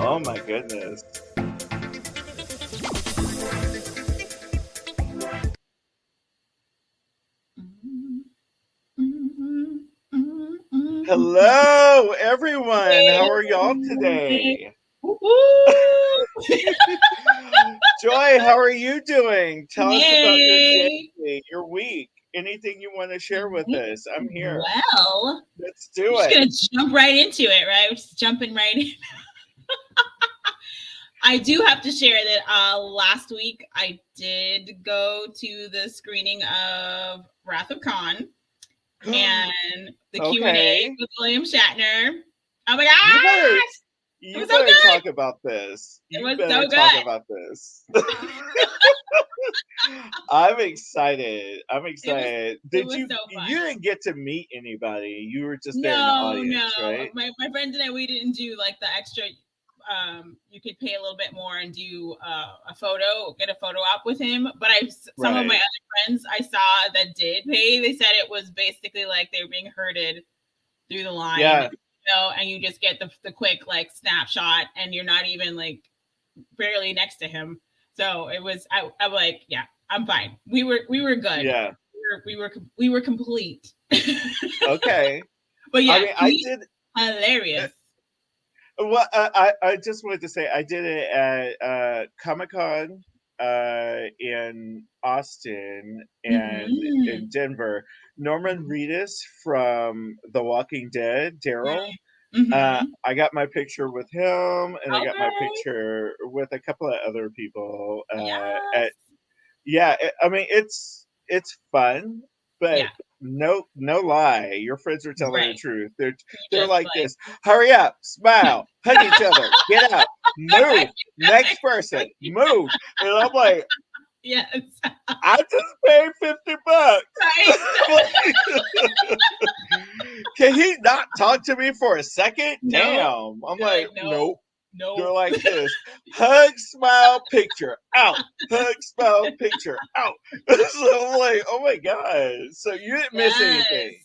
Oh my goodness. Hello, everyone. How are y'all today? Joy, how are you doing? Tell us about your day, your week, anything you want to share with us. I'm here. Well, let's do it. We're just gonna jump right into it, right? We're just jumping right in. I do have to share that last week I did go to the screening of Wrath of Khan and the Q&A with William Shatner. Oh my gosh! You better talk about this. You better talk about this. I'm excited. Did you? You didn't get to meet anybody. You were just there in the audience, right? My friends and I, we didn't do like the extra. You could pay a little bit more and do a photo, get a photo op with him. But some of my other friends I saw that did pay. They said it was basically like they were being herded through the line. Yeah. And you just get the quick like snapshot, and you're not even like barely next to him. So it was. I'm like, yeah, I'm fine. We were good. Yeah. We were complete. Okay. But yeah, I did hilarious. Well, I just wanted to say I did it at Comic-Con in Austin and in Denver. Norman Reedus from The Walking Dead, Daryl. I got my picture with him, and I got my picture with a couple of other people. I mean, it's fun, but no lie, your friends are telling the truth. They're like this. Hurry up, smile, hug each other, get up, move, next person, move. And I'm like, yes, I just paid $50. Right. Can he not talk to me for a second? Damn. I'm like, nope. No. They're like this. Hug, smile, picture, out. Hug, smile, picture, out. So I'm like, oh my God. So you didn't miss anything.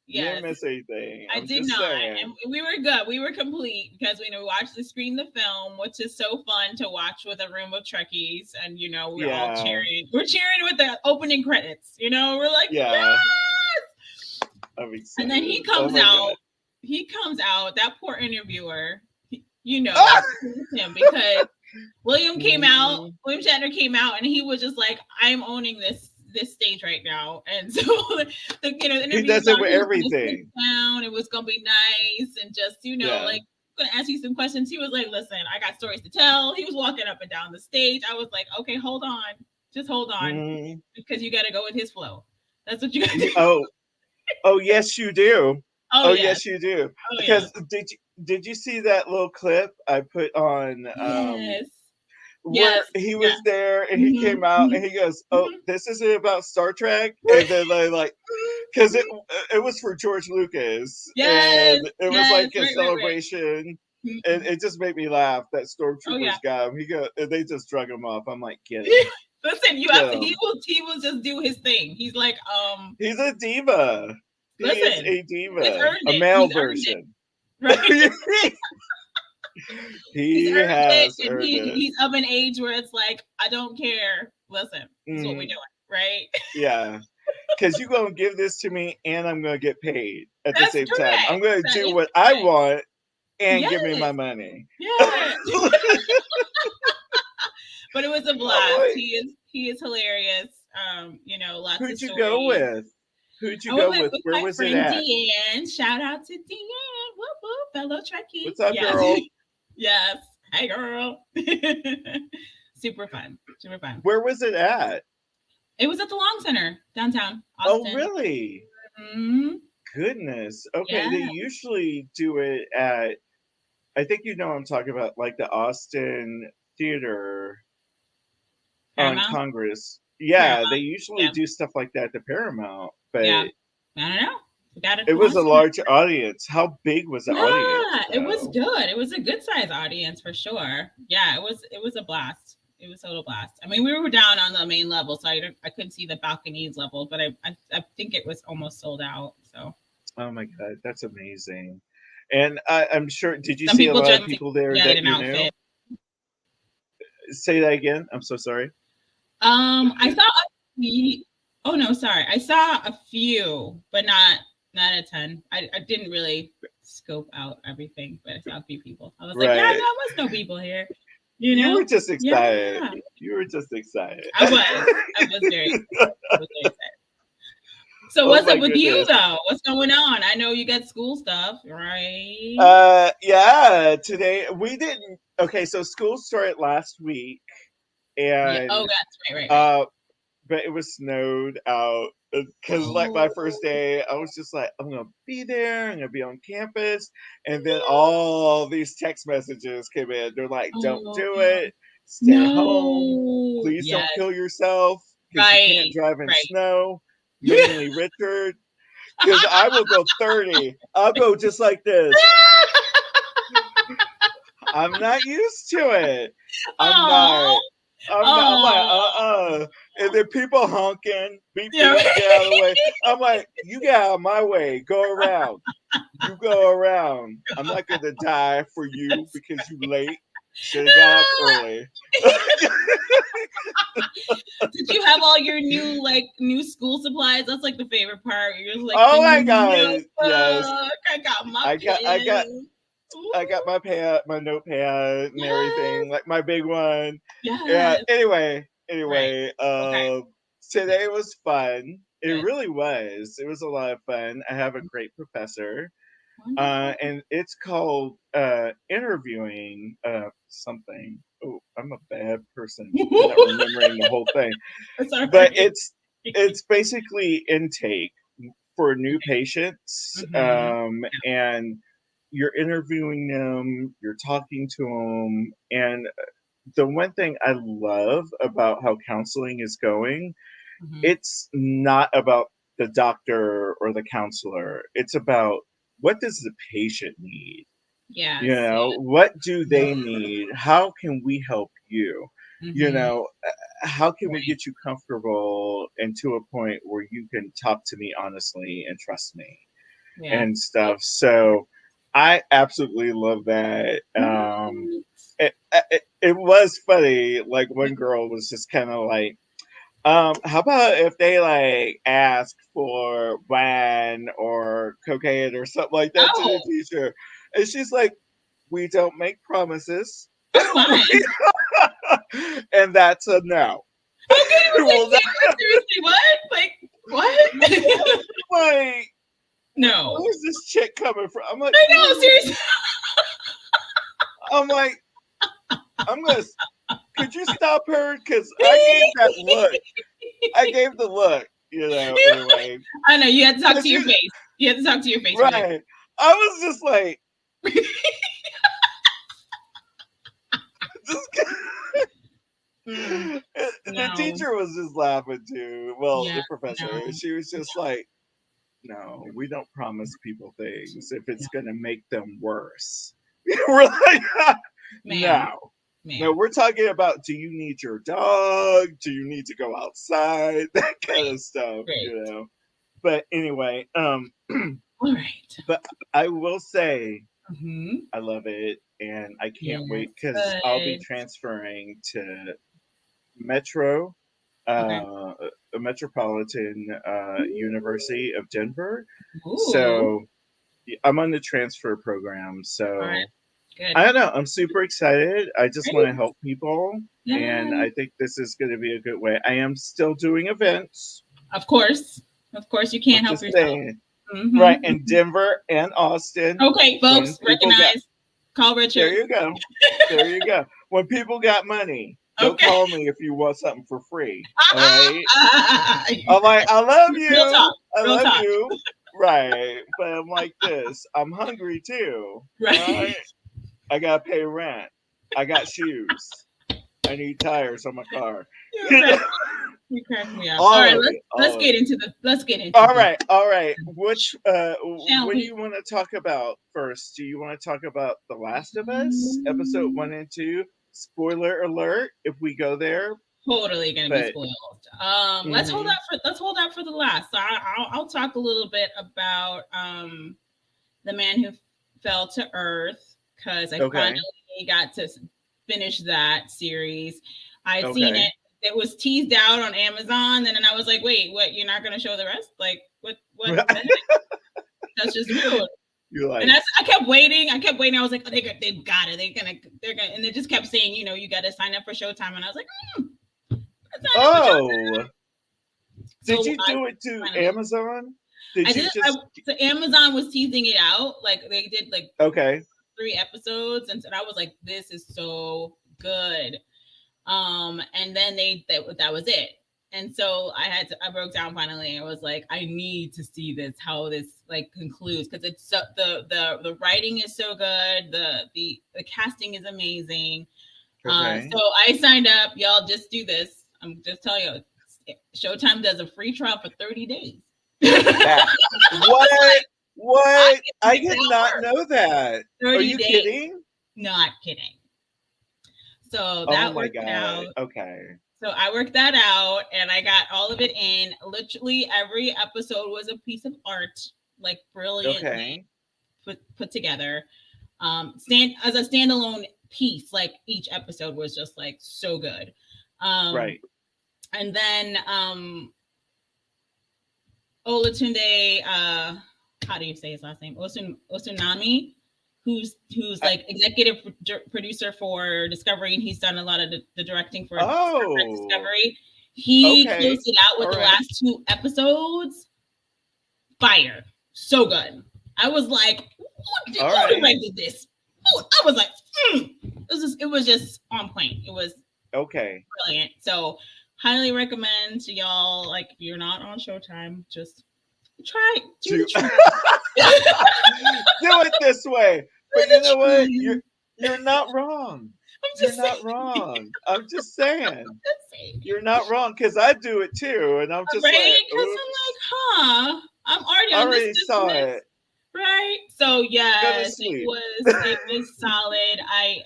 Yes. You didn't miss anything. I did not. Saying. And we were good. We were complete because we watched the screen the film, which is so fun to watch with a room of Trekkies. And, we're all cheering. We're cheering with the opening credits. We're like, yes! I'm excited. And then he comes out. God. He comes out, that poor interviewer. Him because William Shatner came out, and he was just like, I'm owning this stage right now. And so the interview, he does it with everything. It was gonna be nice, and just like, I'm gonna ask you some questions. He was like, listen, I got stories to tell. He was walking up and down the stage. I was like, okay, hold on, just hold on, because you got to go with his flow. That's what you got to do. Oh yes, you do. Oh yes, you do. Because did you see that little clip I put on? Where he was there and he came out and he goes, "Oh, this isn't about Star Trek," and then they like, because it was for George Lucas, and it was like a celebration, and it just made me laugh that Stormtroopers got him. They just drug him off. I'm like, get it. Listen, you have to. He will just do his thing. He's like, he's a diva. He is a diva, a male version. Right? He's earned it. He's of an age where it's like, I don't care. Listen, that's what we're doing, right? Yeah, because you're gonna give this to me, and I'm gonna get paid at the same time. I'm gonna do what I want and give me my money. Yeah. But it was a blast. He is hilarious. Lots Who'd of stories. you go with? Who'd you go with? Where was it at? Deanne. Shout out to Deanne. Whoop whoop, fellow Trekkie. What's up, girl? Yes. Hey, girl. Super fun. Super fun. Where was it at? It was at the Long Center downtown Austin. Oh, really? Mm-hmm. Goodness. Okay, they usually do it at, I think I'm talking about, like the Austin Theater on Congress. Yeah, Paramount. They usually do stuff like that at the Paramount. But I don't know. It was a large audience. How big was the audience? Yeah, it was good. It was a good size audience for sure. Yeah, it was a blast. It was a total blast. I mean, we were down on the main level, so I couldn't see the balconies level, but I think it was almost sold out. So. Oh my God, that's amazing. And I'm sure, did you Some see a people lot of just people there get that an you knew? outfit. Say that again. I'm so sorry. I saw a few. Oh no, sorry. I saw a few, but not a ton. I didn't really scope out everything, but I saw a few people. I was like, yeah, Right. there was no people here. You You were know? just excited. Yeah. You were just excited. I was very excited. So Oh what's my up with you goodness. though? What's going on? I know you got school stuff, right? Yeah, today we didn't. Okay, so school started last week, Yeah. and Oh, that's right. uh but it was snowed out because like my first Oh, day I was just like, I'm gonna be there, I'm gonna be on campus, and then all these text messages came in. They're like, don't oh do no. it, stay home, No. please don't Yes. kill yourself because you can't Right. drive in Right. snow, mainly Richard, because I will go 30, I'll go just like this. I'm not used to it. I'm Oh, not. I'm like, And then people honking, beep yeah. beep, get out of the way. I'm like, you get out of my way, go around. You go around. I'm not gonna die for you because you late. Should have got up early. Did you have all your new school supplies? That's like the favorite part. You're just like the Oh my new god, notebook. yes. I got my I got I got pen. I got my pad, my notepad and Yes. everything, like my big one. Yeah. Yes. Anyway, Right. Okay. today was fun. It Good. really was. It was a lot of fun. I have a great professor, Wonderful. and it's called interviewing something. Oh, I'm a bad person for not remembering the whole thing, That's all but right. it's basically intake for new patients, Mm-hmm. and you're interviewing them, you're talking to them, and the one thing I love about how counseling is going, Mm-hmm. it's not about the doctor or the counselor. It's about what does the patient need? You Yes. know, what do they need? How can we help you? You Mm-hmm. know, how can we Right. get you comfortable and to a point where you can talk to me honestly and trust me Yeah. and stuff? So I absolutely love that. Right. It was funny. Like one girl was just kind of like, how about if they like ask for wine or cocaine or something like that to the Oh, teacher? And she's like, we don't make promises. oh my. And that's a no. Okay, I was Well, like, seriously, what? Like, what? like, No. where's this chick coming from? I know, seriously. I'm like, I'm gonna. Could you stop her? Because I gave that look. I gave the look. You know. Anyway, I know, you had to talk to she, your face. You had to talk to your face for this. right. I was just like, the No. teacher was just laughing too. Well, Yeah, the professor. no, She was just like, no, we don't promise people things if it's no. going to make them worse. We're like, Ma'am, no. No, ma'am. we're talking about, do you need your dog? Do you need to go outside? That kind Right, of stuff, right. you know. But anyway, All right. but I will say Mm-hmm. I love it and I can't Yes, wait because I'll be good. transferring to Metro, Okay. a Metropolitan University of Denver. Ooh. So I'm on the transfer program. All right. So Good. I don't know. I'm super excited. I just want to Great. help people. And Yes. I think this is going to be a good way. I am still doing events. Of course. Of course, you I'm can't help just yourself. saying. Right. Mm-hmm. In Denver and Austin, Okay, when folks, people got, recognize. Call there Richard. you go. There you go. When people got money, don't Okay. call me if you want something for free. All right. Real I'm like, I love you. talk. I Real love talk. you. Right. But I'm like this. I'm hungry too. All Right. right. I gotta pay rent. I got shoes. I need tires on my car. You crack me up. All All right, of it. let's All of get it. into the All right. All right. Which shall what do we? you want to talk about first? Do you want to talk about The Last of Us, episode 1 and 2? Spoiler alert if we go there. Totally gonna be But spoiled. mhm. Let's hold out for the last. So I'll talk a little bit about the man who fell to earth because I Okay. finally got to finish that series. I'd seen Okay. it. It was teased out on Amazon, and then I was like, "Wait, what? You're not going to show the rest? Like, what? What the heck? That's just rude." You're like, And I kept waiting. I was like, "Oh, they've got it. They're gonna." And they just kept saying, "You know, you got to sign up for Showtime." And I was like, "Sign up for Showtime." Did So you do it to finally, Amazon? I Did you did. just? So Amazon was teasing it out. Like they did like Okay. 3 episodes, and I was like, "This is so good." And then that was it. And so I broke down finally. I was like, I need to see this, how this like concludes, because it's so, the writing is so good, the casting is amazing. Okay. So I signed up. Y'all just do this. I'm just telling you, Showtime does a free trial for 30 days. What? What? I did not know that. 30 Are you days. kidding? Not kidding. So Oh that my worked God. out. Okay. So I worked that out and I got all of it in. Literally every episode was a piece of art, like brilliantly put together. As a standalone piece, like each episode was just like so good. Right. And then Olatunde, how do you say his last name? Osunami, who's like executive producer for Discovery, and he's done a lot of the directing for Discovery. He closed it out with the last 2 episodes. Fire, so good. I was like, who directed this? I was like, it was just on point. It was brilliant. So highly recommend to y'all. Like, if you're not on Showtime, just do it this way. But you know what? You're not wrong. You're not wrong. I'm just saying. You're not wrong, because I do it too, and I'm just like, because I'm like, I'm already on this. Saw it. Right. So yes, it was solid. I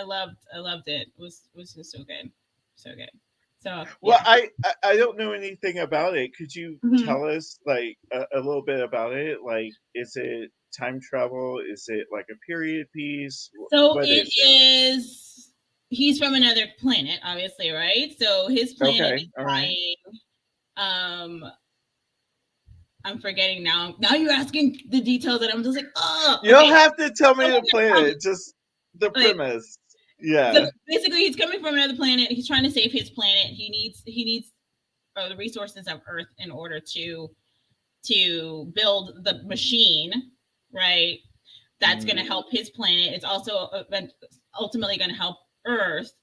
loved it. It was just so good. So good. So well, I don't know anything about it. Could you tell us like a little bit about it? Like, is it time travel? Is it like a period piece? So it is. He's from another planet, obviously, right? So his planet is dying. I'm forgetting now. Now you're asking the details, and I'm just like, oh. You don't have to tell me the planet, just the premise. Yeah. So basically, he's coming from another planet. He's trying to save his planet. He needs the resources of Earth in order to build the machine, right? That's going to help his planet. It's also ultimately going to help Earth,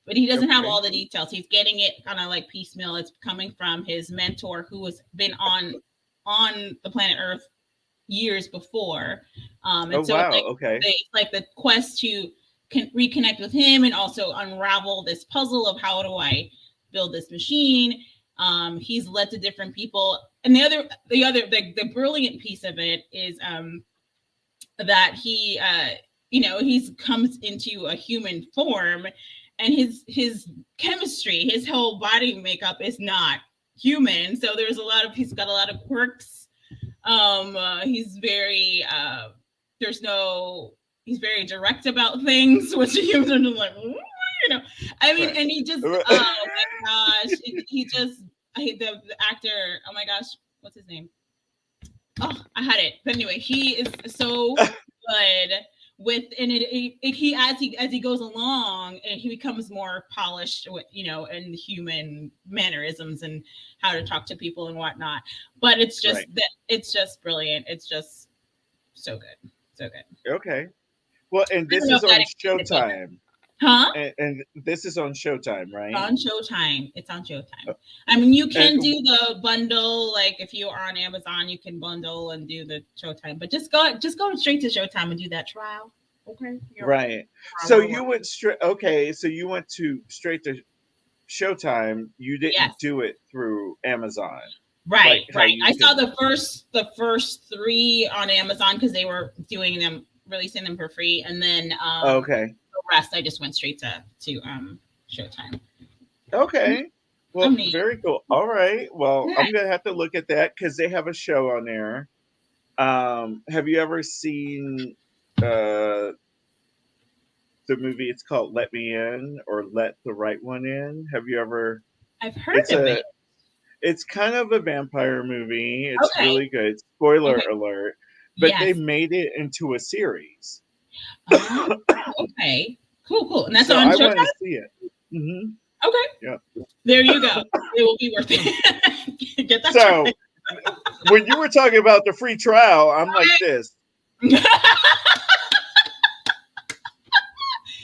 but he doesn't have all the details. He's getting it kind of like piecemeal. It's coming from his mentor, who has been on the planet Earth years before. It's like the quest to reconnect with him and also unravel this puzzle of how do I build this machine. He's led to different people, and the brilliant piece of it is that he he comes into a human form, and his chemistry, his whole body makeup is not human. So he's got a lot of quirks. He's very he's very direct about things, which humans are just like, I mean, and he just, oh my gosh, the actor, oh my gosh, what's his name? Oh, I had it. But anyway, he is so good and he as he goes along, and he becomes more polished with, and human mannerisms and how to talk to people and whatnot. But it's just it's just brilliant. It's just so good. So good. Okay. Well, and this is on Showtime. Huh? And this is on Showtime, right? On Showtime. It's on Showtime. I mean, you can do the bundle. Like, if you are on Amazon, you can bundle and do the Showtime. But just go straight to Showtime and do that trial. Okay. Right. So you went straight. Okay. So you went straight to Showtime. You didn't do it through Amazon. Right. Right. I saw the first 3 on Amazon because they were releasing them for free, and then the rest I just went straight to Showtime. Okay. Well, very cool. All right. Well, I'm gonna have to look at that because they have a show on there. Have you ever seen uh the movie? It's called Let Me In or Let the Right One In. Have you ever? I've heard It's of a it. it's kind of a vampire movie. It's Okay. really good. Spoiler Okay. alert. But they Yes. made it into a series. Oh, okay. Cool. And that's So on I want to Showtime? see it. Hmm. Okay. Yeah. There you go. It will be worth it. Get that So when you were talking about the free trial, I'm like this. trial.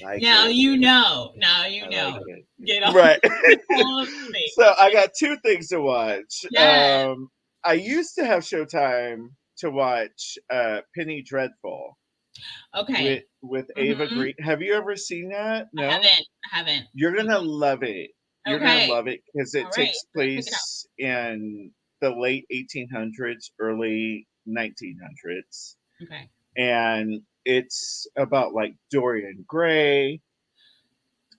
Like Now it. you know. Now you I like know. it. Get all, Right. get all of the things. So I got two things to watch. Yes. I used to have Showtime to watch Penny Dreadful Okay. with Ava Mm-hmm. Green. Have you ever seen that? I No? haven't. I haven't. You're gonna love it. You're gonna Okay. love it because it All right. takes I'm gonna pick it out. place in the late 1800s, early 1900s, Okay. and it's about like Dorian Gray,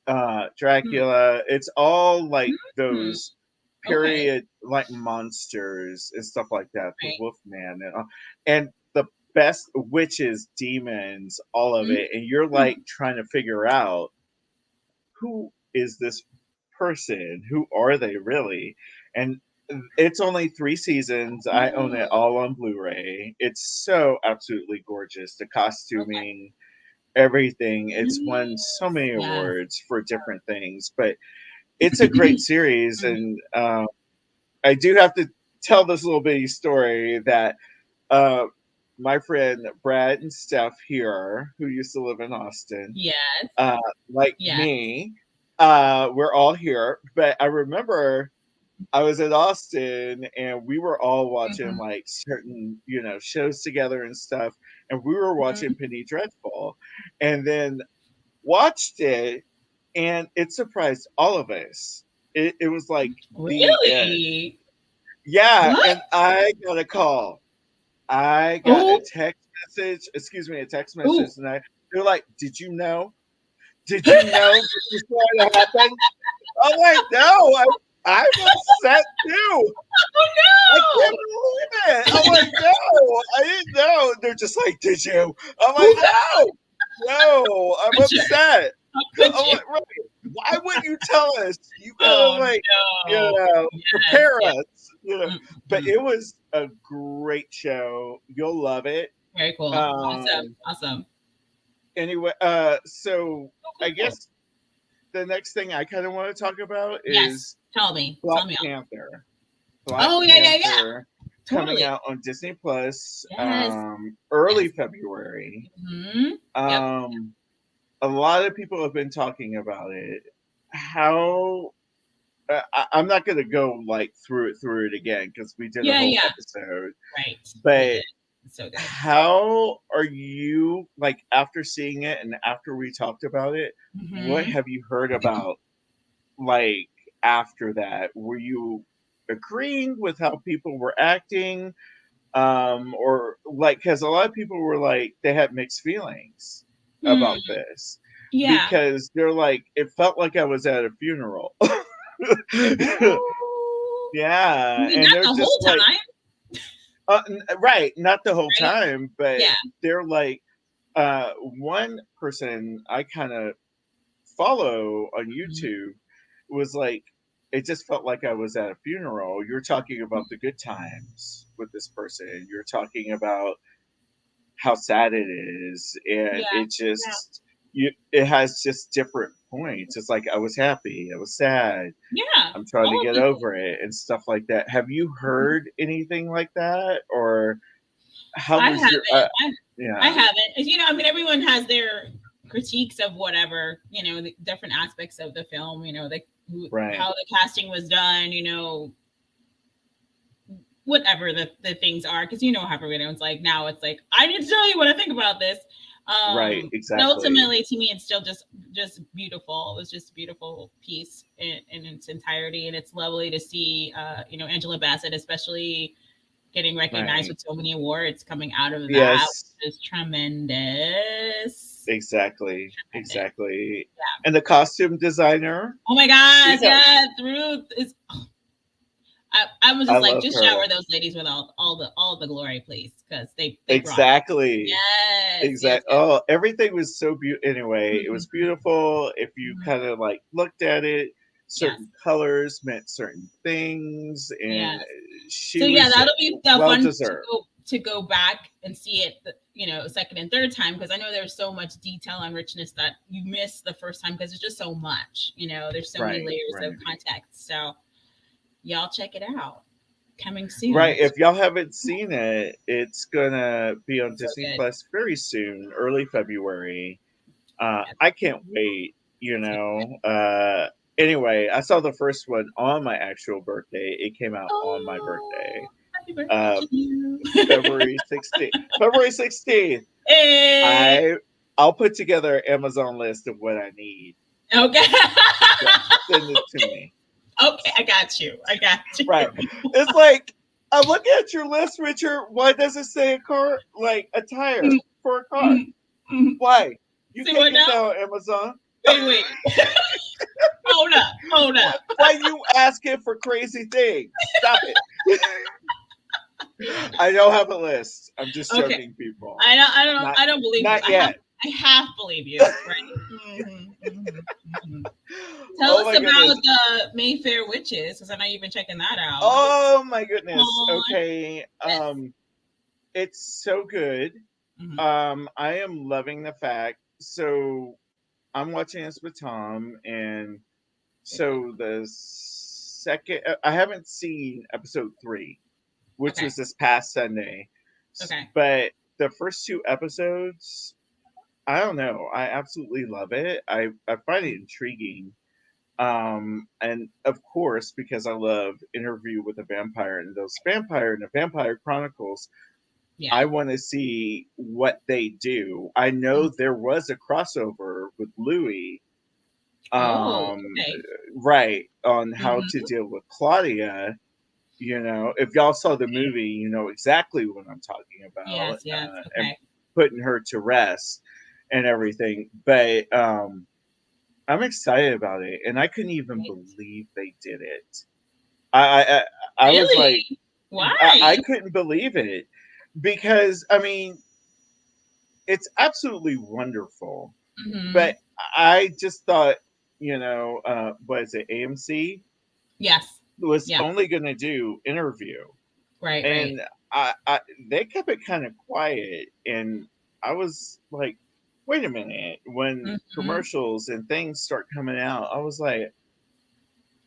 Hmm. Dracula. It's all like Hmm. those Okay. period like monsters and stuff like that. The Right. Wolfman and the best witches, demons, all of it, and you're Hmm. like trying to figure out who is this person? Who are they really? And it's only 3 seasons. I own it Oh. all on Blu-ray. It's so absolutely gorgeous. The Okay. costuming, everything. It's won so Yes. many Yes. awards for different things, but it's a great series. Mhm. And I do have to tell this little bitty story that uh, my friend Brad and Steph here, who used to live in Austin, Yes. uh, like Yes. me, we're all here. But I remember I was in Austin and we were all watching Mhm. like certain, shows together and stuff. And we were watching Mhm. Penny Dreadful and then watched it and it surprised all of us. It was like the end. Really? Yeah. What? And I got a call. I got a Oh. text message, excuse me, a text Oh. message, and they're like, "Did you know? Did you know this was going to happen?" I'm like, "No, I'm upset too. I can't Oh believe it." I'm like, "No, I didn't know." They're just like, "Did you?" I'm no! like, "No, no, I'm Could you? upset." How could I'm you? like, "Right, why wouldn't you tell us? You gotta Oh like, no! Yes. prepare Yes. us." But Mm-mm. it was a great show. You'll love it. Very cool. Awesome. Um, Awesome. anyway, so Cool. I Cool. Cool. guess the next thing I kind of want to talk about Yes. is Tell me. Black Tell me all. Panther. Black Oh yeah. Yeah. Yeah. Panther coming Totally. out on Disney Plus Yes. early Yes. February. Hmm. Yep. Um, a lot of people have been talking about it. How I'm not going to go like through it again because we did a Yeah. whole Yeah. episode. Right. We But did. It's so good. how are you like after seeing it and after we talked about it? What Hmm. have you heard about like after that? Were you agreeing with how people were acting? Or like, because a lot of people were like, they had mixed feelings Hmm. about this Yeah. because they're like, it felt like I was at a funeral. Ooh. Yeah. Maybe And not they're the just whole like, time, right, not the whole right? time, but Yeah. they're like, one person I kind of follow on Mhm. YouTube was like, it just felt like I was at a funeral. You're talking about the good times with this person. You're talking about how sad it is, and Yeah. it Yeah. just it has just different points. It's like I was happy, I was sad, Yeah. I'm trying to All of get the over it, and stuff like that. Have you things. heard anything like that, or how I was haven't. your? I Yeah, haven't. I mean, everyone has their critiques of whatever, the different aspects of the film, right, how the casting was done, whatever the things are, because how everyone's like, now it's like, I need to tell you what I think about this. right, But exactly, ultimately, to me, it's still just beautiful. It was just a beautiful piece in its entirety, and it's lovely to see, Angela Bassett, especially getting recognized right. with so many awards coming out of that, Yes, which is tremendous. exactly, Tremendous. exactly. Yeah. And the costume designer, Oh my we gosh, have yes, Ruth is. I was I just like, love just her. shower those ladies with all the glory, please, because they Exactly. yes, yes, Exactly. yes. Oh, everything was so beautiful. Anyway, it was Mm-hmm. beautiful. If you Mm-hmm. kind of like looked at it, Yes, certain colors meant certain things, yes. and she So yeah, was that'll be the well fun deserved. to go back and see it, second and third time, because I know there's so much detail and richness that you miss the first time because there's just so much. There's so many Right, layers of right, context. So y'all check it out. Coming soon. right. If y'all haven't seen it, it's gonna be on So Disney good. Plus very soon, early February. Yes. I can't wait. Anyway, I saw the first one on my actual birthday. It came out on my birthday. Oh, happy birthday Uh, to you. February 16th. February 16th. Hey. I I'll put together an Amazon list of what I need. Okay. Send it to me. Okay, I got you. I got you. Right. It's like I'm looking at your list, Richard. Why does it say a car like a tire for a car? Why? You See can't what get now? that on Amazon. Wait. Hold up. Hold up. Why you asking for crazy things? Stop it. I don't have a list. I'm just Okay. joking, people. Not I don't believe you. not yet. I half believe you, right? Tell Oh us my goodness. about the Mayfair Witches, because I know you've been checking that out. Oh my goodness. On. Okay. Yes. It's so good. Mm-hmm. I am loving the fact. So I'm watching this with Tom, and so the second I haven't seen episode 3, which Okay. was this past Sunday. Okay. But the first 2 episodes, I don't know. I absolutely love it. I find it intriguing. And of course, because I love Interview with a Vampire and those Vampire and the Vampire Chronicles, Yeah. I want to see what they do. I know there was a crossover with Louis, Oh, um, okay. right, on how to Mm-hmm. deal with Claudia. If y'all saw the movie, you know exactly what I'm talking about, Yes. Yes. and Okay. putting her to rest and everything. But I'm excited about it, and I couldn't even Great. believe they did it. I I was like, Really? I Why? couldn't believe it because I mean it's absolutely wonderful, Mm-hmm. but I just thought what is it, AMC Yes. was Yeah. only going to do Interview, Right. Right. and I they kept it kind of quiet, and I was like, wait a minute, when Mm-hmm. commercials and things start coming out, I was like,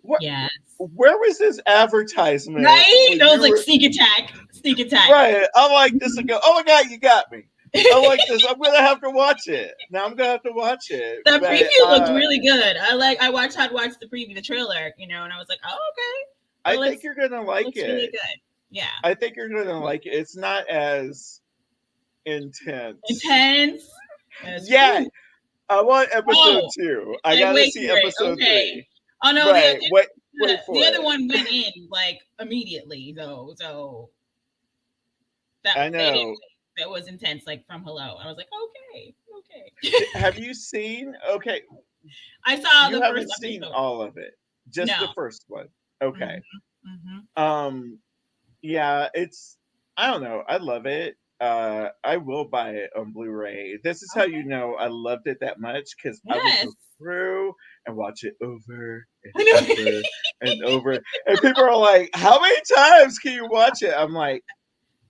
what, Yes. where was this advertisement Right. when Those you like were sneak attack. Sneak attack. right? I'm like this Mm-hmm. and go, oh my god, you got me. I like this. I'm gonna have to watch it. Now I'm gonna have to watch it. The But preview looked really good. I'd watched the preview, the trailer, and I was like, oh, okay. I It think looks you're gonna it like looks really it. good. Yeah. I think you're gonna like it. It's not as intense. Intense. As Yeah, whew. I want episode Oh, 2. I like gotta wait see for it. episode Okay. 3. Oh no, Right. Wait the for other it. one went in like immediately though. So that I they didn't know. that was intense, like from hello. I was like, okay, okay. Have you seen? Okay, I saw you the first haven't seen episode. all of it. Just the No. first one. Okay. Mm-hmm. Mm-hmm. Um. Yeah. It's. I don't know. I love it. I will buy it on Blu-ray. This is how you Okay. know I loved it that much because I will Yes. go through and watch it over and I know. over and over. And people are like, "How many times can you watch it?" I'm like,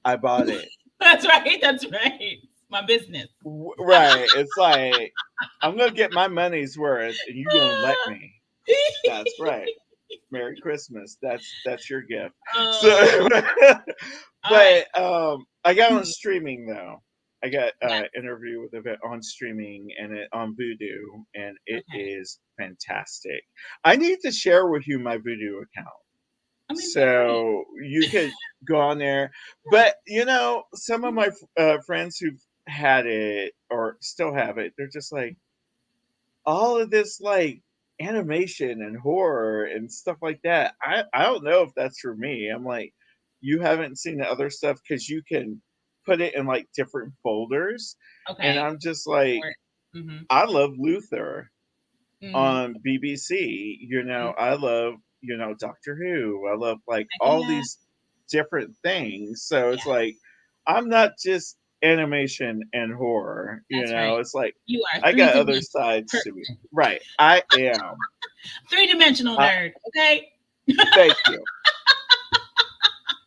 "I bought it." That's right. That's right. It's my business. Right. It's like I'm gonna get my money's worth, and you gonna let me. That's right. Merry Christmas. That's your gift. Oh, So, all right. but I got on streaming though. I got Yes. Interview with it on streaming and it on Vudu, and it Okay. is fantastic. I need to share with you my Vudu account I mean, feel free. so you could go on there. But some of my friends who've had it or still have it, they're just like all of this like animation and horror and stuff like that. I don't know if that's for me. I'm like, you haven't seen the other stuff because you can put it in like different folders, and Okay. I'm just like, Mm-hmm. I love Luther Mm-hmm. on BBC. Mm-hmm. I love Doctor Who. I love like I all can, these different things. So it's yeah, like I'm not just animation and horror. that's right. It's like You are I got other 3-dimensional sides to me. person. Right, I am. 3-dimensional I, nerd. Okay, thank you.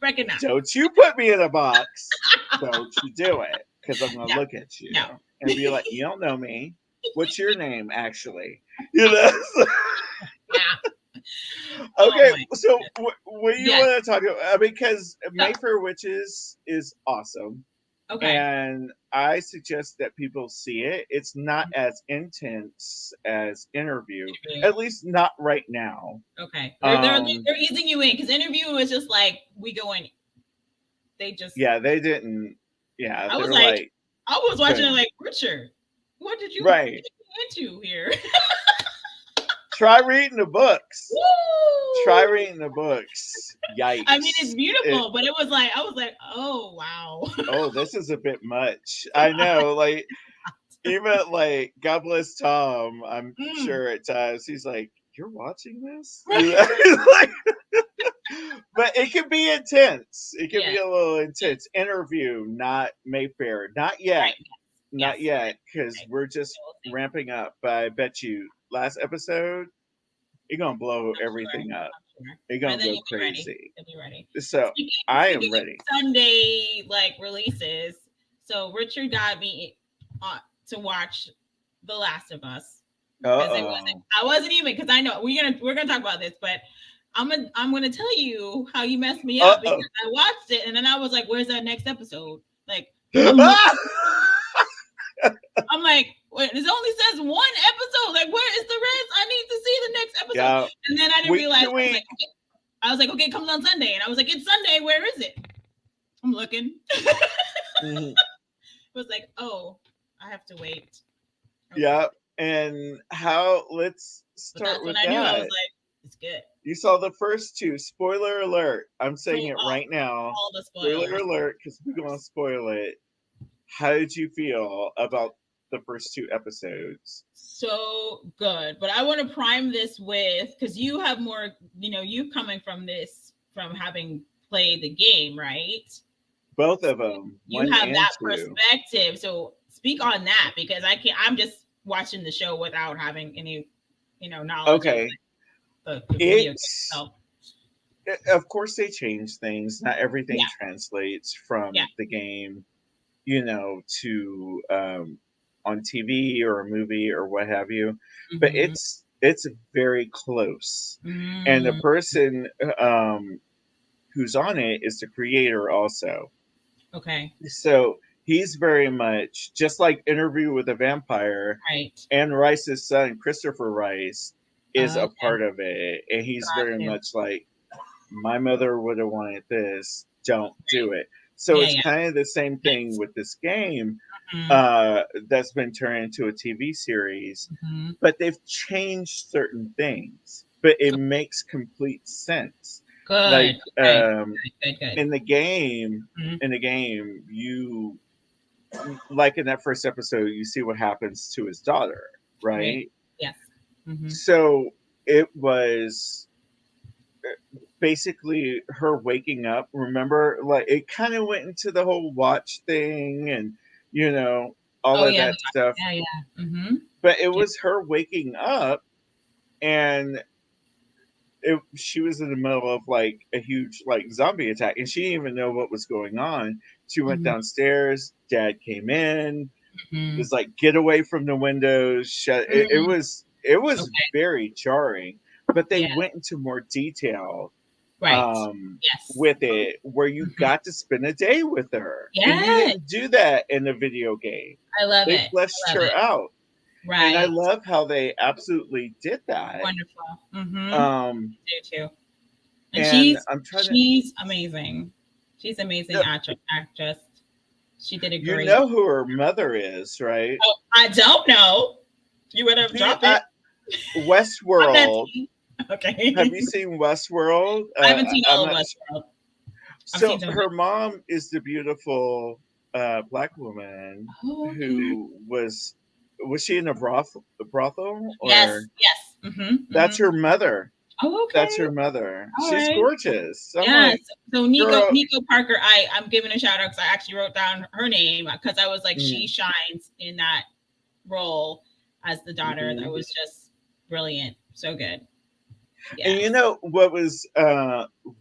recognize. Don't you put me in a box. Don't you do it. Because I'm going to No, look at you no. and be like, you don't know me. What's your name, actually? You know? Yeah. Oh Okay, my so goodness. what do you Yes. want to talk about? Because So, Mayfair Witches is awesome. okay. And I suggest that people see it. It's not as intense as Interview, Interview. at least not right now. Okay. Um, They're easing you in because Interview was just like we go in. They just. yeah, they didn't. Yeah, I was they're like, like, I was watching it boom. like Richard. What did you Right. get into here? Try reading the books. Try Woo! reading the books. I mean, it's Yikes. beautiful, but it was like I was like, oh wow. Oh, this is a bit much. I know, like even like God bless Tom, I'm Mm, sure at times he's like, "You're watching this?" right. Like, but it can be intense. It can Yeah. be a little Yeah. intense. Interview, not Mayfair, not Right. yet, Yes. not yet, because Right. we're just We'll see. ramping up. But I bet you last episode, you're gonna blow I'm sure. everything up. I'm sure. You're And gonna then go you'll be ready. crazy. You'll be ready. So I Speaking am of ready. Sunday like releases, so Richard got me to watch The Last of Us Uh because oh. I wasn't even because I know we're gonna talk about this, but I'm gonna tell you how you messed me Uh up because oh. I watched it and then I was like, where's that next episode? Like I'm looking, I'm like, wait, it only says one episode. Like, where is the rest? I need to see the next episode. Yeah. And then I didn't realize Can we? I was like, okay, it comes on Sunday. And I was like, it's Sunday. Where is it? I'm looking. Mhm. It was like, oh, I have to wait. Okay. Yeah. And how? Let's But start that's when with I knew I was that. like, it's good. You saw the first two. Spoiler alert. I'm saying it right now. All the Spoiler spoilers. alert, because we're gonna spoil it. How did you feel about the first two episodes? So good. But I want to prime this with because you have more, you coming from this from having played the game, right? Both of them, You one have and that two. perspective. So speak on that because I'm just watching the show without having any, knowledge of Okay. the video game. It's So of course they change things. Not everything yeah, translates yeah. from the game, to on TV or a movie or what have you. But Mm-hmm. it's very close, and the Mm, person who's on it is the creator also. okay. So he's very much just like Interview with a Vampire. Right. Anne Rice's son, Christopher Rice, is a Okay. part of it, and he's Got very you. much like, my mother would have wanted this. Don't do it. So Yeah. it's Yeah. kind of the same thing Nice. with this game Mm-hmm. that's been turned into a TV series, Mm-hmm. but they've changed certain things, but it makes complete sense. Good. Like Okay. Good. in the game, Mm-hmm. you like in that first episode, you see what happens to his daughter, Right. right? Yes. Mm-hmm. So it was basically her waking up. Remember, like it kind of went into the whole watch thing and all Oh of yeah. that stuff. Yeah. Mm-hmm. But it Yeah. was her waking up, and she was in the middle of like a huge like zombie attack, and she didn't even know what was going on. She went Mm-hmm. downstairs. Dad came in. Mm-hmm. Was like, get away from the windows. Shut. It was Okay. very jarring, but they Yeah. went into more detail Right. Yes. with it, where you Mm-hmm. got to spend a day with her, and you Yeah. didn't do that in the video game. I love They it. fleshed I love her it. out, and I Right. love how they absolutely did that. Wonderful. Mm-hmm. Um, Do too. And and I'm trying to. she's amazing. She's amazing actress. She did a You great. know who her mother is, right? Oh, I don't know. You would have dropped it. Westworld. Okay. Have you seen Westworld? I haven't seen I'm all of not. Westworld. I've So seen some. her mom is the beautiful black woman Oh, okay. who was she in a brothel or Yes. Mm-hmm. that's her mother. Oh, That's okay. her mother. All She's right. gorgeous. I'm Yes. like, So Nico girl. Parker, I'm giving a shout out because I actually wrote down her name because I was like, she shines in that role as the daughter. That was just brilliant. So good. Yes. And you know what was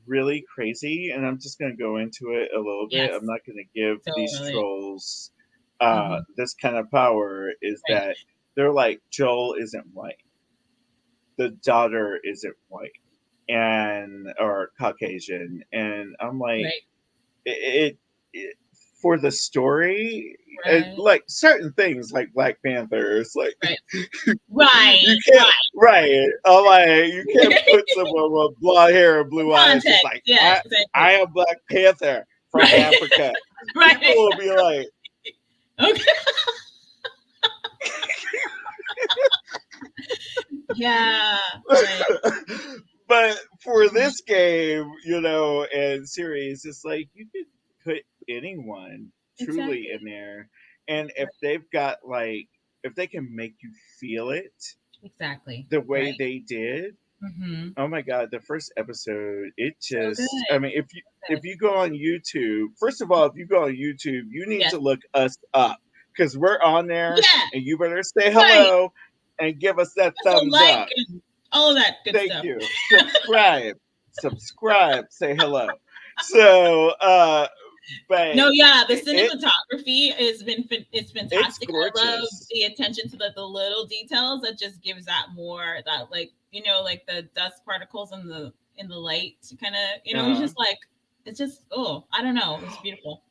really crazy, and I'm just going to go into it a little bit. I'm not going to give these trolls this kind of power, is that they're like, Joel isn't white. The daughter isn't white or Caucasian. And I'm like, it for the story, and like certain things like Black Panther, it's like you can't I'm like, you can't put someone with blonde hair and blue eyes just like I am Black Panther from Africa. People will be like, okay. Yeah. But for this game, you know, and series, it's like you could put anyone truly in there. And if they've got like, if they can make you feel it the way they did, oh my God, the first episode, it just, I mean, if you go on YouTube, first of all, if you go on YouTube, you need to look us up because we're on there and you better say hello and give us that thumbs up. All of that good Thank stuff. you. Subscribe, say hello. So but no, yeah, the cinematography it's fantastic. It's I love the attention to the little details that just gives that more, that like, you know, like the dust particles in the light kind of, you know, it's just like, it's just, oh, I don't know, it's beautiful.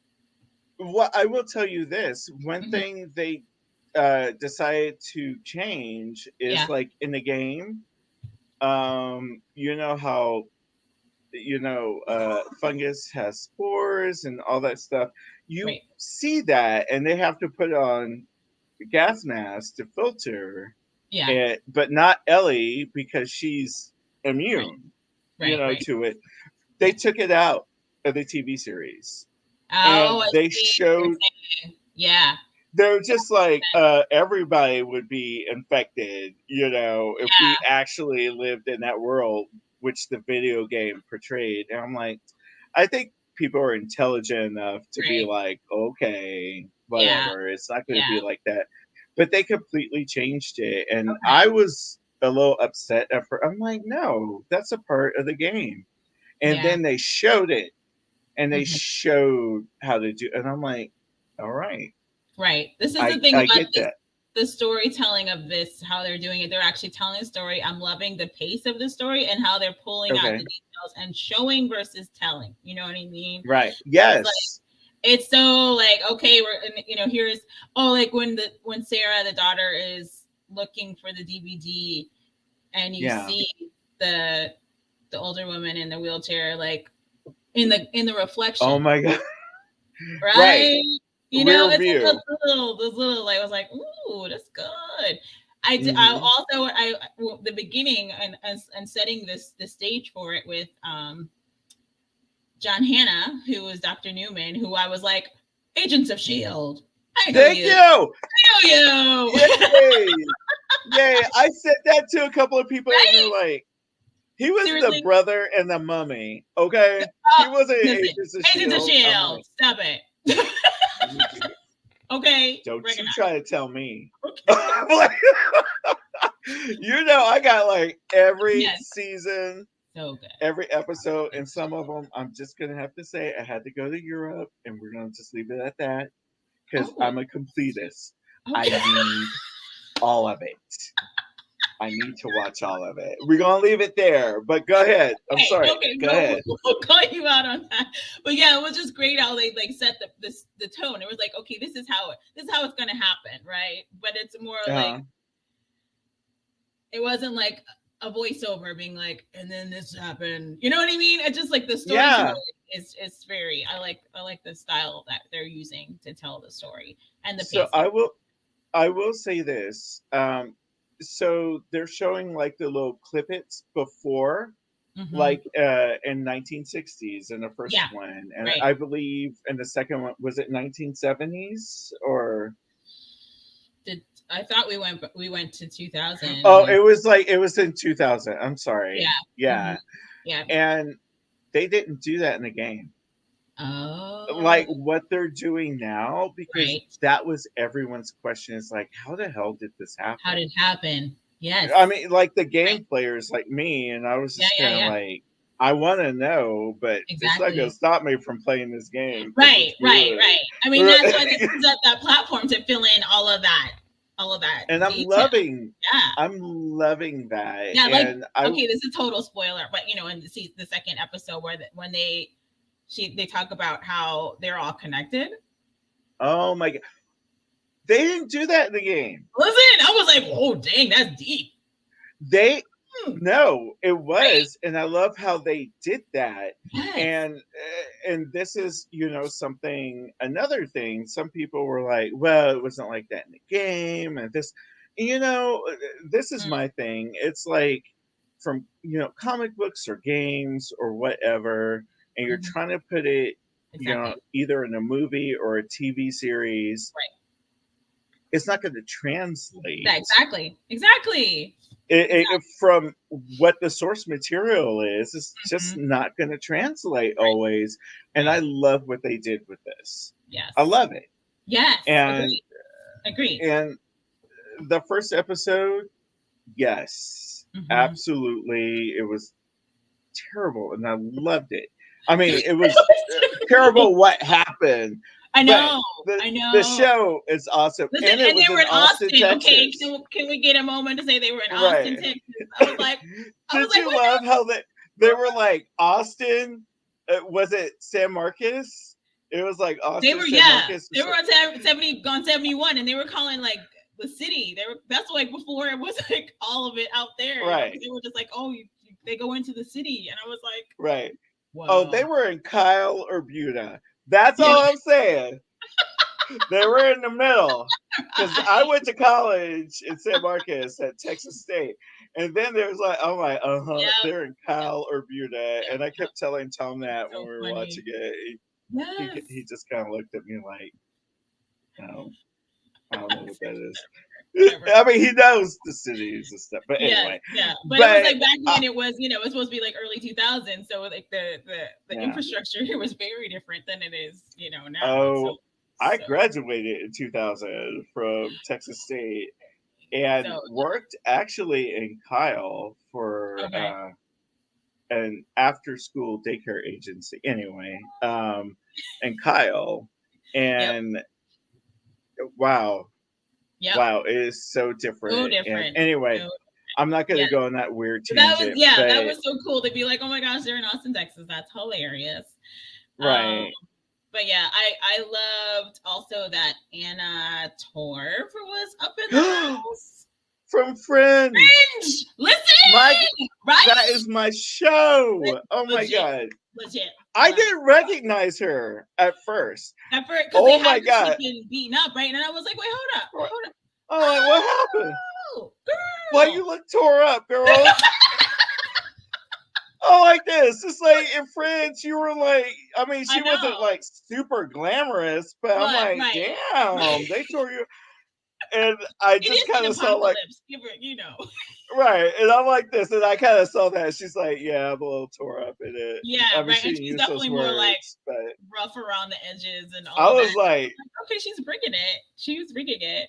Well, I will tell you this, one thing they decided to change is like in the game, you know how, you know, fungus has spores and all that stuff. You see that, and they have to put on gas mask to filter it, but not Ellie because she's immune, you know, to it. They took it out of the TV series. Oh, and they showed, they're just like, everybody would be infected, you know, if we actually lived in that world, which the video game portrayed. And I'm like, I think people are intelligent enough to be like, okay, whatever, it's not going to be like that. But they completely changed it. And I was a little upset at first. I'm like, no, that's a part of the game. And then they showed it, and they showed how to do, and I'm like, all right. This is the thing about the storytelling of this, how they're doing it. They're actually telling a story. I'm loving the pace of the story and how they're pulling out the details and showing versus telling. You know what I mean? Right. Yes. It's so like, okay, we're, you know, here's, oh, like when Sarah, the daughter, is looking for the DVD and you see the older woman in the wheelchair, like in the reflection. Oh my God. Right. You know, it's like those little, like, I was like, ooh, that's good. I also, the beginning and setting the stage for it with John Hannah, who was Dr. Newman, who I was like, Agents of S.H.I.E.L.D. Thank you. Yay. Yay. I said that to a couple of people, and they're like, he was the brother in the Mummy, okay? He wasn't Agents of S.H.I.E.L.D. Like, stop it. Okay. Don't you try to tell me. Okay. You know, I got like every season, so good, every episode, and some of them, I'm just going to have to say, I had to go to Europe, and we're going to just leave it at that, because I'm a completist. Okay. I need all of it. I need to watch all of it. We're gonna leave it there, but go ahead. I'm sorry. Go ahead. We'll call you out on that. But yeah, it was just great how they like set the tone. It was like, okay, this is how it's gonna happen, right? But it's more like, it wasn't like a voiceover being like, and then this happened. You know what I mean? It's just like the storytelling is very. I like the style that they're using to tell the story and the pacing. So I will say this. So they're showing like the little clippets before, like in 1960s in the first one, and I believe in the second one, was it 1970s or I thought we went to 2000. Oh, it was in 2000. I'm Yeah. sorry. Mm-hmm. Yeah. Yeah. And they didn't do that in the game. Oh, Like what they're doing now, because right. that was everyone's question, is like, how the hell did this How happen? did it happen? Yes. I mean, like the Right. game players like me, and I was Yeah, just yeah, kind of yeah. like, I want to know, but it's not going to Exactly. stop me from playing this game because Right, it's right, good. right. I mean, that's why they use that platform to fill in all of that And detail. Yeah. I'm loving that. Yeah, like And I, okay, this is a total spoiler, but in the second episode where when they talk about how they're all connected. oh my God, they didn't do that in the game. Listen, I was like, oh dang, that's deep. They Hmm. No, it Right? was, and I love how they did that. Yes. And this is, something, another thing. Some people were like, "Well, it wasn't like that in the game," and this, you know, this is Mm, my thing. It's like from comic books or games or whatever, and you're mhm. trying to put it, Exactly. either in a movie or a TV series. Right. It's not going to Yeah, translate exactly. Exactly. from what the source material is. It's just Mhm. not going to translate Right. always. And I Right. love what they did with this. I Yes. love it. Yes. and Agree. Agree. and the first episode, yes, Hmm. absolutely, it was terrible, and I loved it. I mean, it was terrible what happened, I but know. I the know. show is awesome, Listen, and it and they was were in in Austin, Austin. Okay, Texas. can we get a moment to say they were in Austin, Right. Texas? I was Did like, you what love how they were like Austin? Was it San Marcos? It was like they Austin, were? San Yeah, Marcos. they were on 71, and they were calling like the city. That's like before it was like all of it out there, Right, because they were just like, oh, they go into the city, and I was like, right. Oh, they whoa, were in Kyle or Buda. That's yeah, all I'm saying. They were in the middle. Because I right. went to college in San Marcos at Texas State. And then there was like, oh my, Yep, they're in yep, Kyle or Buda. yep, And I yep. kept telling Tom It's that when so we were watching funny. it. Yes. He just kind of looked at me like, no, I don't know what that is. Whatever. I mean, he knows the cities and stuff. But Yes, anyway, yeah, but it was but like back then. It was it was supposed to be like early 2000s, so like the yeah. infrastructure here was very different than it is now. It's Oh, I so graduated in 2000 from Texas State and so worked actually in Kyle for okay. an after school daycare agency. Anyway, and Kyle, Yep, and wow, yep, wow, it is so so different. And different. anyway, So I'm not going yeah, to go on that weird but that was tangent, that but was so cool to be like, oh my gosh, they're in Austin, Texas. That's hilarious. Um, right. but yeah, I loved also that Anna Torv was up in the house. From Friends. Cringe! Listen, My right? That is my show. Oh my Legit, god. legit. I I love it. didn't recognize her at first. At first, because they Oh had my her god. shaking, beaten up, right? And I was like, wait, hold up, hold up. I'm like, what happened? Oh, Why girl. you look tore up, girl? Oh, like this. It's like in Friends, you were like, I mean, I she wasn't know. like super glamorous, but I'm like, Right. damn, Right. they tore you. And I It just is kind an of saw like, apocalypse. Give her. right. And I'm like this. And I kind of saw that. She's like, yeah, I'm a little tore up in it. I Yeah, mean, right. she And didn't she's use those definitely more like words, but rough around the edges and I all of that. was like, Okay, she's bringing it. She was bringing it.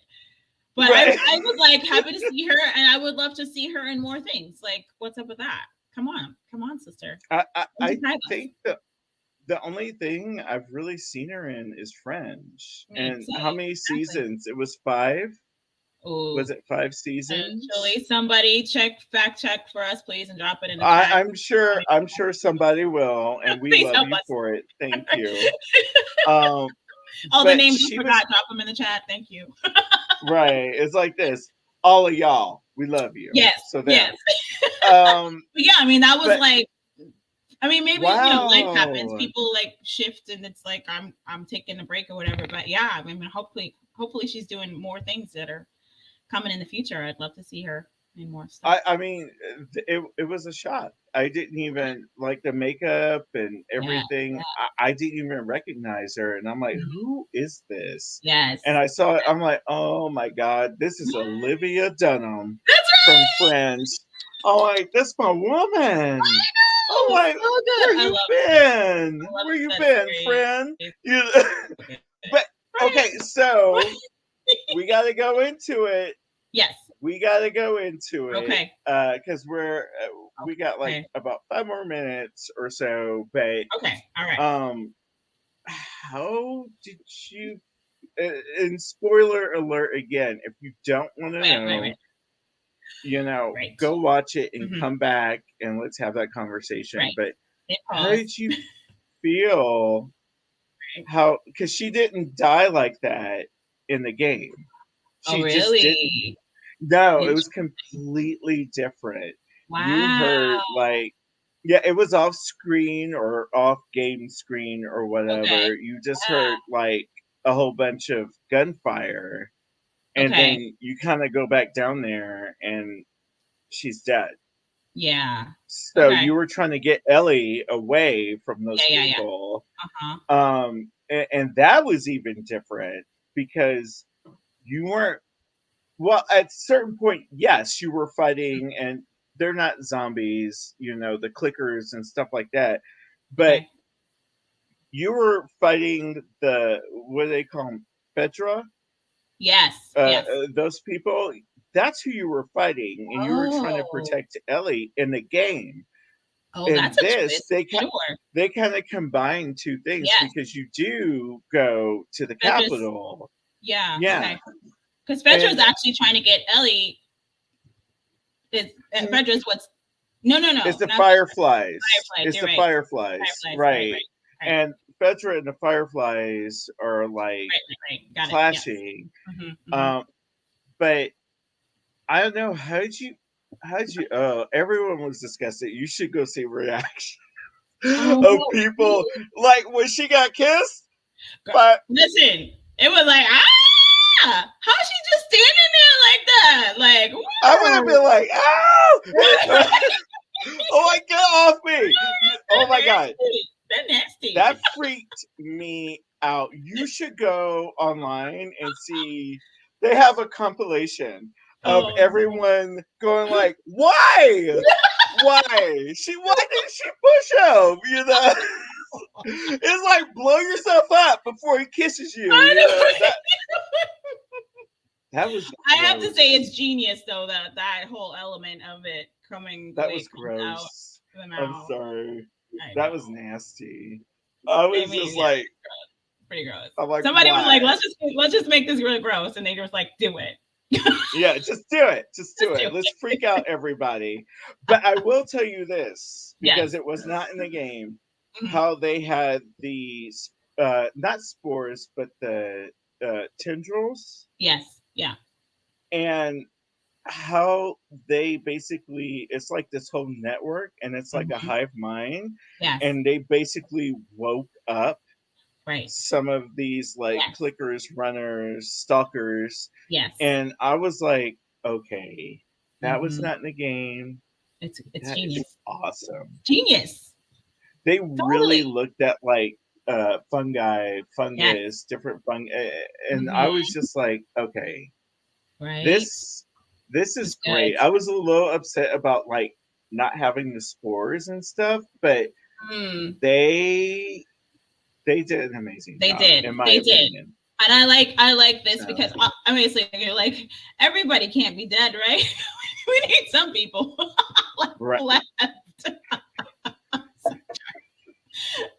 But I right. was like happy to see her, and I would love to see her in more things. Like, what's up with that? Come on, sister. I Entertain us. think the only thing I've really seen her in is Fringe. And how Same, many exactly. seasons? It was 5. Oh, Was it 5 seasons? potentially somebody fact check for us, please, and drop it in the chat. I'm sure somebody will, and we Please love help you us. for it. Thank you. Um, All the but names you she was forgot, drop them in the chat. Thank you. right. It's like this. All of y'all, we love you. Yes, So there. yes. Um, But yeah, I mean, that was but like, I mean, maybe life happens. wow. People like shift, and it's like I'm taking a break or whatever. But yeah, I mean, hopefully she's doing more things that are coming in the future. I'd love to see her in more stuff. I mean, it was a shot. I didn't even like the makeup and Yeah. everything. I didn't even recognize her, and I'm like, Mhm. who is this? Yes. And I saw it. I'm like, oh my god, this is Olivia Dunham That's from right. Friends. I'm like, that's my woman. I'm Oh, like, so where good. I you love been? I love Where you that been, series. friend? You, Okay. but okay, Friends. so we got to go into it. Yes. We got to go into it Okay. because we got like Okay. about 5 more minutes or so. But Okay. All right. how did you? And spoiler alert again, if you don't want to know, Right. go watch it and Mm-hmm. come back and let's have that conversation. Right. But Hit how pause. did you feel? Right. How, because she didn't die like that in the game. Oh, She just didn't. really? No, it was Interesting. completely different. You Wow. heard like, yeah, it was off screen or off game screen or Okay. whatever. You just Yeah. heard like a whole bunch of gunfire, and Okay. then you kind of go back down there and she's dead. Yeah. So Okay. you were trying to get Ellie away from those Yeah. people. Uh-huh. And that was even different because you weren't, well, at a certain point, yes, you were fighting, and they're not zombies, the clickers and stuff like that. But Okay. you were fighting what do they call them? Fedra? Yes. Yes. Those people. That's who you were fighting, and you were trying to Oh. protect Ellie in the game. Oh, In that's a this, twist. Sure. they kind of combine two things Yes. because you do go to the Fedra's. Capitol. Yeah. Yeah. Okay. Because Fedra's And actually trying to get Ellie. Fedra's what's no, it's the not Fireflies. Fireflies. It's You're the right. Fireflies, Fireflies. Right. right? And Fedra and the Fireflies are like Right. Got it. Yes. clashing. Mm-hmm. But I don't know, oh, everyone was disgusted. You should go see reaction Oh of no! people like when she got kissed. Girl, But listen, it was like how's she just standing there like that? Like I would have been like, oh, that's oh my, get off me! Oh my god, That's nasty. that freaked me out. You should go online and see. They have a compilation of Oh no. everyone going like, why? Why? Why didn't she push him? It's like blow yourself up before he kisses you. That was I have to gross. say it's genius though, that whole element of it coming the That way was it comes out gross. of the I'm mouth. sorry. I That was know. nasty. I was just Yeah, like, pretty gross. I'm like, Somebody was like, why? let's just make this really gross, and they were like, do it. Yeah, just do it. Just do Just do it. Let's freak out everybody. But I will tell you this, because Yes. it was not in the game, Mhm. how they had these, not spores, but the tendrils. Yes. Yeah. And how they basically, it's like this whole network, and it's like a Mhm. hive mind. Yes. And they basically woke up Right. some of these like Yes. clickers, runners, stalkers. Yes. And I was like, okay, that was Mhm. not in the game. It's That is genius. awesome. Genius. They really Totally. looked at like fungi, Yes. fungus, different fungi, and I was just like, okay, Right. this is It's great. good. I was a little upset about like not having the spores and stuff, but they did an amazing They job, did. in my They did. opinion. And I like this because obviously you're like everybody can't be dead, right? We need some people left.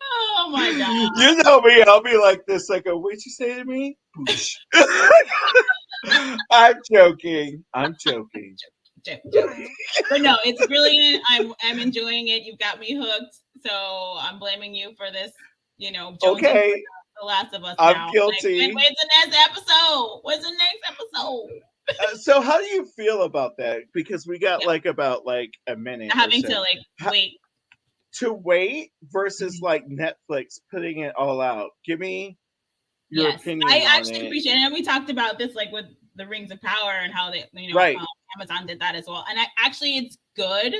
Oh my god! You know me, I'll be like this. Like, what'd you say to me? I'm joking. I'm joking. But no, it's brilliant. I'm enjoying it. You've got me hooked. So I'm blaming you for this. Okay. The Last of Us. I'm now. guilty. Like, when's the next episode? When's the next episode? So how do you feel about that? Because we got like about like a minute. Having to like wait. To wait versus like Netflix putting it all out. Give me your opinion. I actually appreciate it. And we talked about this like with the Rings of Power and how they, right. Amazon did that as well. And it's good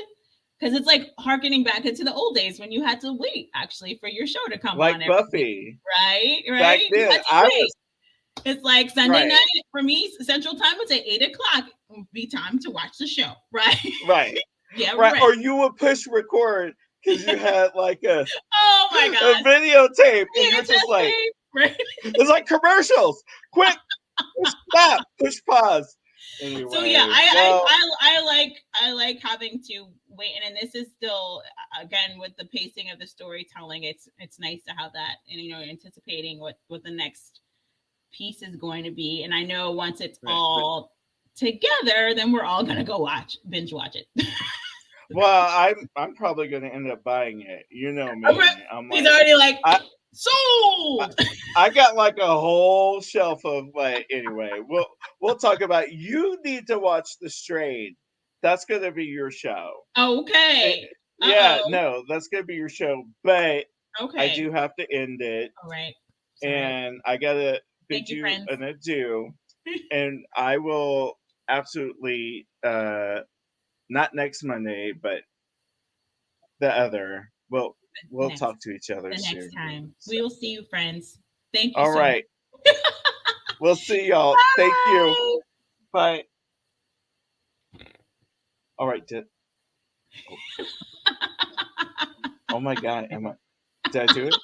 because it's like harkening back into the old days when you had to wait actually for your show to come like on. Buffy. Right? Back then, I was. It's like Sunday night for me, Central Time would say 8:00 would be time to watch the show, right? Right. Yeah, right. Or you would push record because you had like a oh my god, a videotape, and you're just like, right? It's like commercials. Quick, stop, push pause. Anyway, so yeah, I like having to wait, and this is still again with the pacing of the storytelling. It's nice to have that, and anticipating what the next piece is going to be. And I know once it's all together, then we're all gonna go binge watch it. Well, I'm probably gonna end up buying it. You know me. He's already like sold. I got like a whole shelf of like. Anyway, we'll talk about. You need to watch The Strain. That's gonna be your show. Okay. No, that's gonna be your show. But okay, I do have to end it. All right. Sorry. And I gotta bid you an adieu. And I will absolutely not next Monday, but the other. We'll talk to each other the soon. next time. So. We will see you, friends. Thank you. All right. We'll see y'all. Bye. Thank you. Bye. All right. Oh my God. Did I do it?